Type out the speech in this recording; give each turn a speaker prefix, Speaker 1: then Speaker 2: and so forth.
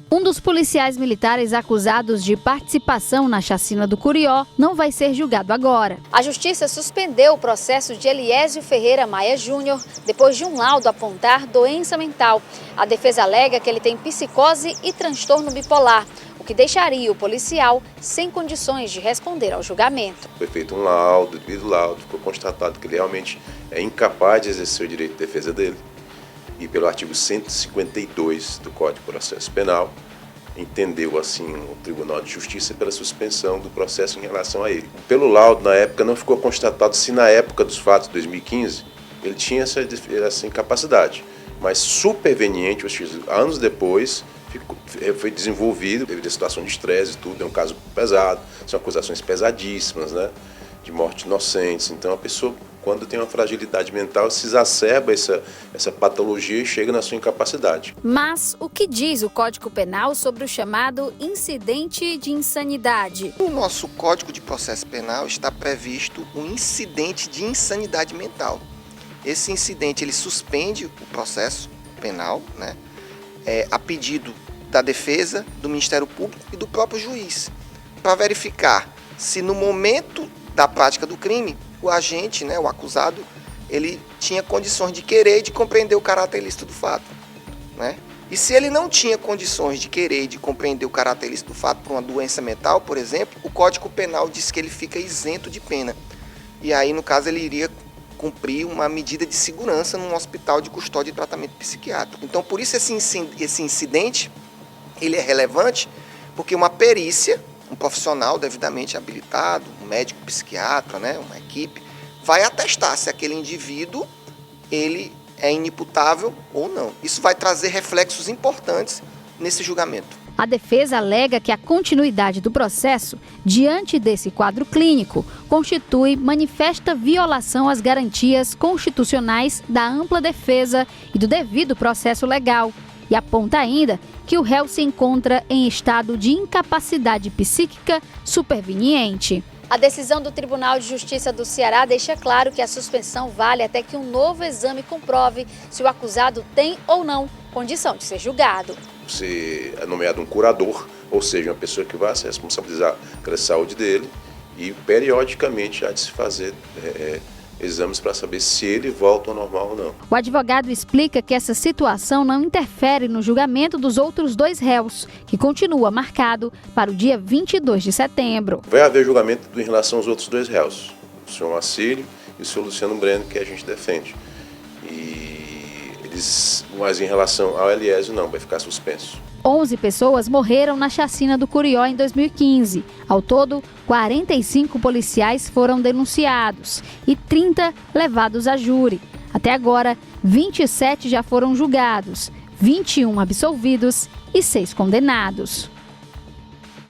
Speaker 1: Um dos policiais militares acusados de participação na chacina do Curió não vai ser julgado agora. A Justiça suspendeu o processo de Eliésio Ferreira Maia Júnior depois de um laudo apontar doença mental. A defesa alega que ele tem psicose e transtorno bipolar, o que deixaria o policial sem condições de responder ao julgamento.
Speaker 2: Foi feito um laudo, devido laudo, ficou constatado que ele realmente é incapaz de exercer o direito de defesa dele. E pelo artigo 152 do Código de Processo Penal, entendeu assim o Tribunal de Justiça pela suspensão do processo em relação a ele. Pelo laudo, na época, não ficou constatado se na época dos fatos de 2015 ele tinha essa incapacidade, mas superveniente, ou seja, anos depois, foi desenvolvido, devido à situação de estresse e tudo, é um caso pesado, são acusações pesadíssimas, né, de morte inocentes. Então a pessoa, quando tem uma fragilidade mental, se exacerba essa patologia e chega na sua incapacidade.
Speaker 1: Mas o que diz o Código Penal sobre o chamado incidente de insanidade?
Speaker 3: No nosso Código de Processo Penal está previsto um incidente de insanidade mental. Esse incidente ele suspende o processo penal, né, a pedido da defesa, do Ministério Público e do próprio juiz, para verificar se no momento da prática do crime, o agente, né, o acusado, ele tinha condições de querer e de compreender o caráter ilícito do fato, né? E se ele não tinha condições de querer e de compreender o caráter ilícito do fato por uma doença mental, por exemplo, o Código Penal diz que ele fica isento de pena. E aí, no caso, ele iria cumprir uma medida de segurança num hospital de custódia e tratamento psiquiátrico. Então, por isso esse incidente ele é relevante, porque uma perícia, um profissional devidamente habilitado, um médico psiquiatra, né, uma equipe, vai atestar se aquele indivíduo ele é inimputável ou não. Isso vai trazer reflexos importantes nesse julgamento.
Speaker 1: A defesa alega que a continuidade do processo, diante desse quadro clínico, constitui manifesta violação às garantias constitucionais da ampla defesa e do devido processo legal. E aponta ainda que o réu se encontra em estado de incapacidade psíquica superveniente. A decisão do Tribunal de Justiça do Ceará deixa claro que a suspensão vale até que um novo exame comprove se o acusado tem ou não condição de ser julgado.
Speaker 2: Você é nomeado um curador, ou seja, uma pessoa que vai se responsabilizar pela saúde dele e periodicamente há de se fazer exames para saber se ele volta ao normal ou não.
Speaker 1: O advogado explica que essa situação não interfere no julgamento dos outros dois réus, que continua marcado para o dia 22 de setembro.
Speaker 2: Vai haver julgamento em relação aos outros dois réus, o senhor Marcílio e o senhor Luciano Breno, que a gente defende. Mas em relação ao Eliésio não, vai ficar suspenso.
Speaker 1: 11 pessoas morreram na chacina do Curió em 2015. Ao todo, 45 policiais foram denunciados e 30 levados a júri. Até agora, 27 já foram julgados, 21 absolvidos e 6 condenados.